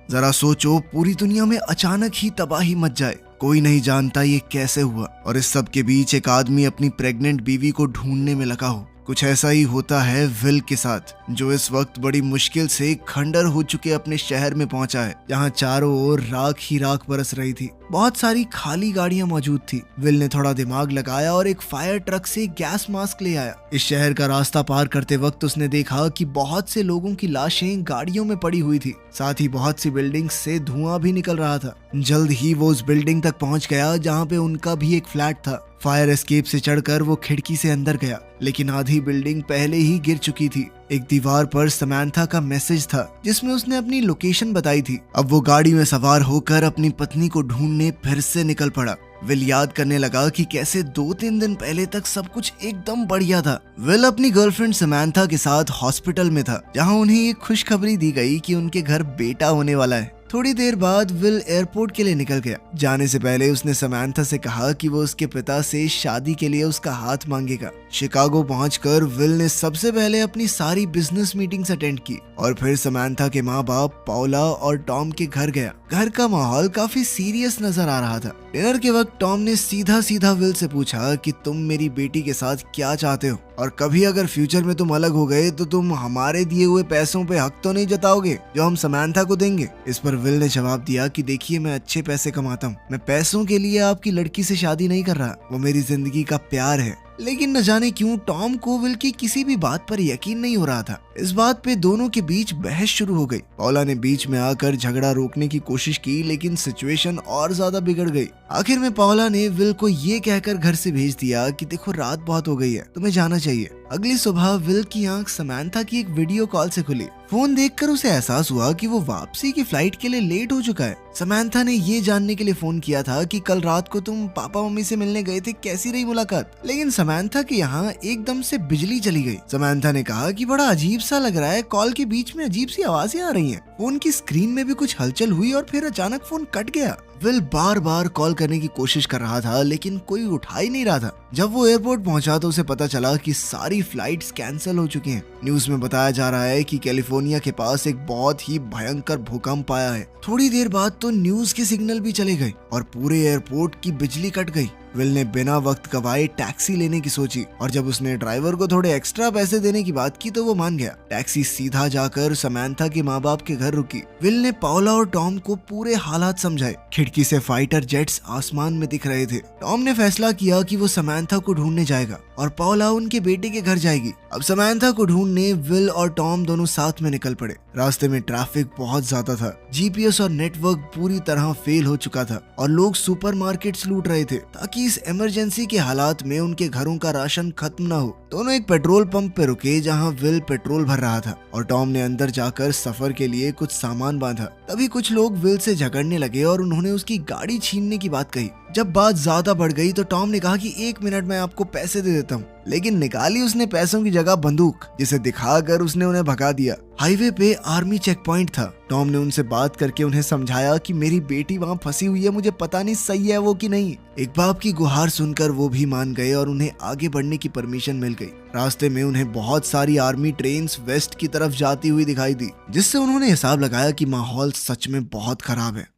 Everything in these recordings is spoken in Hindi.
जरा सोचो, पूरी दुनिया में अचानक ही तबाही मच जाए, कोई नहीं जानता ये कैसे हुआ, और इस सब के बीच एक आदमी अपनी प्रेग्नेंट बीवी को ढूंढने में लगा हो। कुछ ऐसा ही होता है विल के साथ, जो इस वक्त बड़ी मुश्किल से खंडर हो चुके अपने शहर में पहुंचा है, जहां चारों ओर राख ही राख बरस रही थी। बहुत सारी खाली गाड़ियां मौजूद थी। विल ने थोड़ा दिमाग लगाया और एक फायर ट्रक से गैस मास्क ले आया। इस शहर का रास्ता पार करते वक्त उसने देखा कि बहुत से लोगों की लाशें गाड़ियों में पड़ी हुई थी, साथ ही बहुत सी बिल्डिंग से धुआं भी निकल रहा था। जल्द ही वो उस बिल्डिंग तक पहुंच गया जहां पे उनका भी एक फ्लैट था। फायर एस्केप से चढ़कर वो खिड़की से अंदर गया, लेकिन आधी बिल्डिंग पहले ही गिर चुकी थी। एक दीवार पर समंथा का मैसेज था जिसमें उसने अपनी लोकेशन बताई थी। अब वो गाड़ी में सवार होकर अपनी पत्नी को ढूंढने फिर से निकल पड़ा। विल याद करने लगा कि कैसे 2-3 दिन पहले तक सब कुछ एकदम बढ़िया था। विल अपनी गर्लफ्रेंड समंथा के साथ हॉस्पिटल में था, जहां उन्हें एक खुशखबरी दी गई कि उनके घर बेटा होने वाला है। थोड़ी देर बाद विल एयरपोर्ट के लिए निकल गया। जाने से पहले उसने समंथा से कहा कि वो उसके पिता से शादी के लिए उसका हाथ मांगेगा। शिकागो पहुंचकर विल ने सबसे पहले अपनी सारी बिजनेस मीटिंग्स अटेंड की और फिर समंथा के माँ बाप पाउला और टॉम के घर गया। घर का माहौल काफी सीरियस नजर आ रहा था। डिनर के वक्त टॉम ने सीधा सीधा विल से पूछा कि तुम मेरी बेटी के साथ क्या चाहते हो, और कभी अगर फ्यूचर में तुम अलग हो गए तो तुम हमारे दिए हुए पैसों पे हक तो नहीं जताओगे जो हम समंथा को देंगे। इस पर विल ने जवाब दिया कि देखिए, मैं अच्छे पैसे कमाता हूँ, मैं पैसों के लिए आपकी लड़की से शादी नहीं कर रहा, वो मेरी जिंदगी का प्यार है। लेकिन न जाने क्यों टॉम को विल की किसी भी बात पर यकीन नहीं हो रहा था। इस बात पे दोनों के बीच बहस शुरू हो गई। पाउला ने बीच में आकर झगड़ा रोकने की कोशिश की, लेकिन सिचुएशन और ज्यादा बिगड़ गई। आखिर में पाउला ने विल को ये कहकर घर से भेज दिया कि देखो, रात बहुत हो गई है, तुम्हें जाना चाहिए। अगली सुबह विल की आंख समंथा की एक वीडियो कॉल से खुली। फोन देखकर उसे एहसास हुआ कि वो वापसी की फ्लाइट के लिए लेट हो चुका है। समंथा ने ये जानने के लिए फोन किया था कि कल रात को तुम पापा मम्मी से मिलने गए थे, कैसी रही मुलाकात। लेकिन समंथा के यहाँ एकदम से बिजली चली गई। समंथा ने कहा कि बड़ा अजीब सा लग रहा है, कॉल के बीच में अजीब सी आवाजें आ रही हैं। फोन की स्क्रीन में भी कुछ हलचल हुई और फिर अचानक फोन कट गया। विल बार बार कॉल करने की कोशिश कर रहा था, लेकिन कोई उठा ही नहीं रहा था। जब वो एयरपोर्ट पहुंचा तो उसे पता चला कि सारी फ्लाइट्स कैंसिल हो चुकी हैं। न्यूज में बताया जा रहा है कि कैलिफोर्निया के पास एक बहुत ही भयंकर भूकंप आया है। थोड़ी देर बाद तो न्यूज के सिग्नल भी चले गए और पूरे एयरपोर्ट की बिजली कट गई। विल ने बिना वक्त गवाए टैक्सी लेने की सोची, और जब उसने ड्राइवर को थोड़े एक्स्ट्रा पैसे देने की बात की तो वो मान गया। टैक्सी सीधा जाकर समंथा के माँ बाप के घर रुकी। विल ने पाउला और टॉम को पूरे हालात समझाए। खिड़की से फाइटर जेट्स आसमान में दिख रहे थे। टॉम ने फैसला किया कि वो समंथा को ढूंढने जाएगा और पाउला उनके बेटे के घर जाएगी। अब समंथा को ढूंढने विल और टॉम दोनों साथ में निकल पड़े। रास्ते में ट्रैफिक बहुत ज्यादा था। जीपीएस और नेटवर्क पूरी तरह फेल हो चुका था और लोग सुपरमार्केट्स लूट रहे थे ताकि इस इमरजेंसी के हालात में उनके घरों का राशन खत्म ना हो। दोनों एक पेट्रोल पंप पे रुके जहां विल पेट्रोल भर रहा था और टॉम ने अंदर जाकर सफर के लिए कुछ सामान बांधा। तभी कुछ लोग विल से झगड़ने लगे और उन्होंने उसकी गाड़ी छीनने की बात कही। जब बात ज्यादा बढ़ गई तो टॉम ने कहा कि 1 मिनट में आपको पैसे दे देता हूँ, लेकिन निकाली उसने पैसों की जगह बंदूक, जिसे दिखाकर उसने उन्हें भगा दिया। हाईवे पे आर्मी चेक पॉइंट था। टॉम ने उनसे बात करके उन्हें समझाया कि मेरी बेटी वहाँ फंसी हुई है, मुझे पता नहीं सही है वो कि नहीं। एक बाप की गुहार सुनकर वो भी मान गए और उन्हें आगे बढ़ने की परमिशन मिल गई। रास्ते में उन्हें बहुत सारी आर्मी ट्रेन्स वेस्ट की तरफ जाती हुई दिखाई दी, जिससे उन्होंने हिसाब लगाया कि माहौल सच में बहुत खराब है।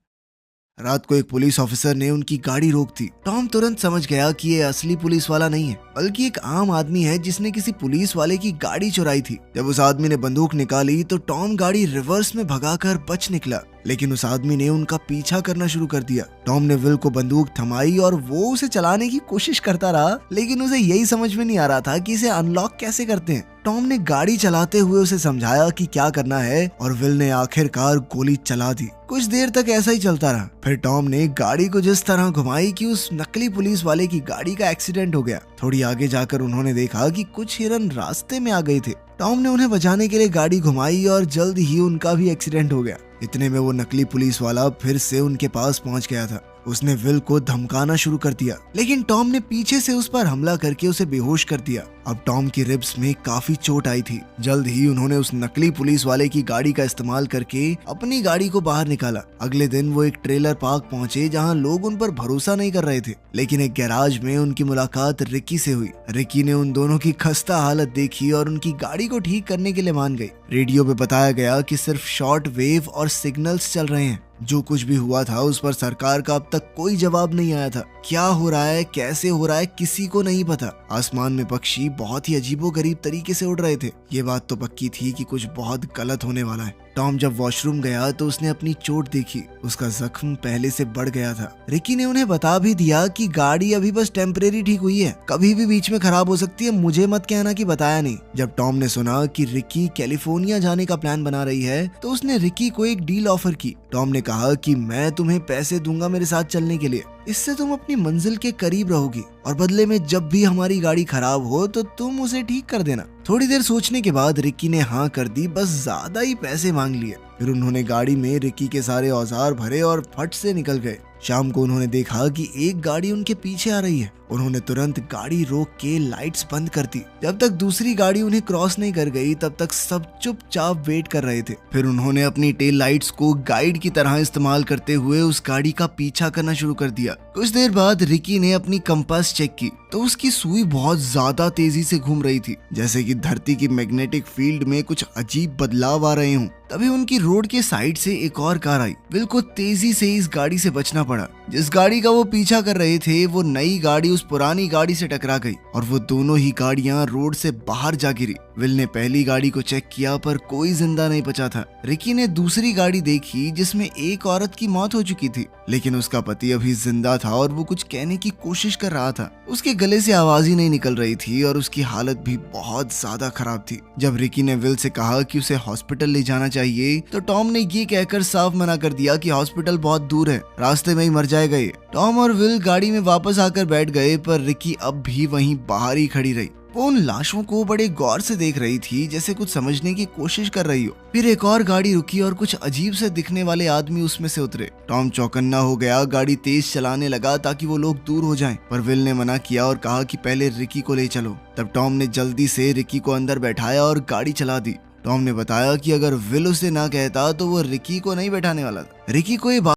रात को एक पुलिस ऑफिसर ने उनकी गाड़ी रोक दी। टॉम तुरंत समझ गया कि ये असली पुलिस वाला नहीं है, बल्कि एक आम आदमी है जिसने किसी पुलिस वाले की गाड़ी चुराई थी। जब उस आदमी ने बंदूक निकाली तो टॉम गाड़ी रिवर्स में भगाकर बच निकला, लेकिन उस आदमी ने उनका पीछा करना शुरू कर दिया। टॉम ने विल को बंदूक थमाई और वो उसे चलाने की कोशिश करता रहा, लेकिन उसे यही समझ में नहीं आ रहा था कि इसे अनलॉक कैसे करते हैं। टॉम ने गाड़ी चलाते हुए उसे समझाया कि क्या करना है और विल ने आखिरकार गोली चला दी। कुछ देर तक ऐसा ही चलता रहा। फिर टॉम ने गाड़ी को जिस तरह घुमाई कि उस नकली पुलिस वाले की गाड़ी का एक्सीडेंट हो गया। थोड़ी आगे जाकर उन्होंने देखा कि कुछ हिरन रास्ते में आ गए थे। टॉम ने उन्हें बचाने के लिए गाड़ी घुमाई और जल्द ही उनका भी एक्सीडेंट हो गया। इतने में वो नकली पुलिस वाला फिर से उनके पास पहुंच गया था। उसने विल को धमकाना शुरू कर दिया, लेकिन टॉम ने पीछे से उस पर हमला करके उसे बेहोश कर दिया। अब टॉम की रिब्स में काफी चोट आई थी। जल्द ही उन्होंने उस नकली पुलिस वाले की गाड़ी का इस्तेमाल करके अपनी गाड़ी को बाहर निकाला। अगले दिन वो एक ट्रेलर पार्क पहुंचे जहां लोग उन पर भरोसा नहीं कर रहे थे, लेकिन एक गैराज में उनकी मुलाकात रिकी से हुई। रिकी ने उन दोनों की खस्ता हालत देखी और उनकी गाड़ी को ठीक करने के लिए मान गई। रेडियो पे बताया गया कि सिर्फ शॉर्ट वेव और सिग्नल्स चल रहे हैं। जो कुछ भी हुआ था उस पर सरकार का अब तक कोई जवाब नहीं आया था। क्या हो रहा है, कैसे हो रहा है, किसी को नहीं पता। आसमान में पक्षी बहुत ही अजीबोगरीब तरीके से उड़ रहे थे। ये बात तो पक्की थी कि कुछ बहुत गलत होने वाला है। टॉम जब वॉशरूम गया तो उसने अपनी चोट देखी। उसका जख्म पहले से बढ़ गया था। रिकी ने उन्हें बता भी दिया कि गाड़ी अभी बस टेम्परेरी ठीक हुई है, कभी भी बीच में खराब हो सकती है, मुझे मत कहना कि बताया नहीं। जब टॉम ने सुना कि रिकी कैलिफोर्निया जाने का प्लान बना रही है तो उसने रिकी को एक डील ऑफर की। टॉम ने कहा कि मैं तुम्हें पैसे दूंगा मेरे साथ चलने के लिए, इससे तुम अपनी मंजिल के करीब रहोगी और बदले में जब भी हमारी गाड़ी खराब हो तो तुम उसे ठीक कर देना। थोड़ी देर सोचने के बाद रिकी ने हाँ कर दी, बस ज्यादा ही पैसे मांग लिए। फिर उन्होंने गाड़ी में रिकी के सारे औजार भरे और फट से निकल गए। शाम को उन्होंने देखा कि एक गाड़ी उनके पीछे आ रही है। उन्होंने तुरंत गाड़ी रोक के लाइट्स बंद कर दी। जब तक दूसरी गाड़ी उन्हें क्रॉस नहीं कर गई तब तक सब चुपचाप वेट कर रहे थे। फिर उन्होंने अपनी टेल लाइट्स को गाइड की तरह इस्तेमाल करते हुए उस गाड़ी का पीछा करना शुरू कर दिया। कुछ देर बाद रिकी ने अपनी कंपास चेक की तो उसकी सुई बहुत ज्यादा तेजी से घूम रही थी, जैसे कि धरती की मैग्नेटिक फील्ड में कुछ अजीब बदलाव आ रहे हों। तभी उनकी रोड के साइड से एक और कार आई। विल को तेजी से इस गाड़ी से बचना पड़ा। जिस गाड़ी का वो पीछा कर रहे थे वो नई गाड़ी उस पुरानी गाड़ी से टकरा गई और वो दोनों ही गाड़ियां रोड से बाहर जा गिरी। विल ने पहली गाड़ी को चेक किया पर कोई जिंदा नहीं बचा था। रिकी ने दूसरी गाड़ी देखी जिसमें एक औरत की मौत हो चुकी थी, लेकिन उसका पति अभी जिंदा था और वो कुछ कहने की कोशिश कर रहा था। उसके गले से आवाज ही नहीं निकल रही थी और उसकी हालत भी बहुत ज्यादा खराब थी। जब रिकी ने विल से कहा कि उसे हॉस्पिटल ले जाना चाहिए तो टॉम ने ये कहकर साफ मना कर दिया कि हॉस्पिटल बहुत दूर है, रास्ते में ही मर जाएगा ये। टॉम और विल गाड़ी में वापस आकर बैठ गए पर रिकी अब भी वहीं बाहर ही खड़ी रही। वो उन लाशों को बड़े गौर से देख रही थी, जैसे कुछ समझने की कोशिश कर रही हो। फिर एक और गाड़ी रुकी और कुछ अजीब से दिखने वाले आदमी उसमें से उतरे। टॉम चौकन्ना हो गया, गाड़ी तेज चलाने लगा ताकि वो लोग दूर हो जाएं, पर विल ने मना किया और कहा कि पहले रिकी को ले चलो। तब टॉम ने जल्दी से रिकी को अंदर बैठाया और गाड़ी चला दी। टॉम ने बताया कि अगर विल उसे ना कहता तो वो रिकी को नहीं बैठाने वाला था। रिकी को ये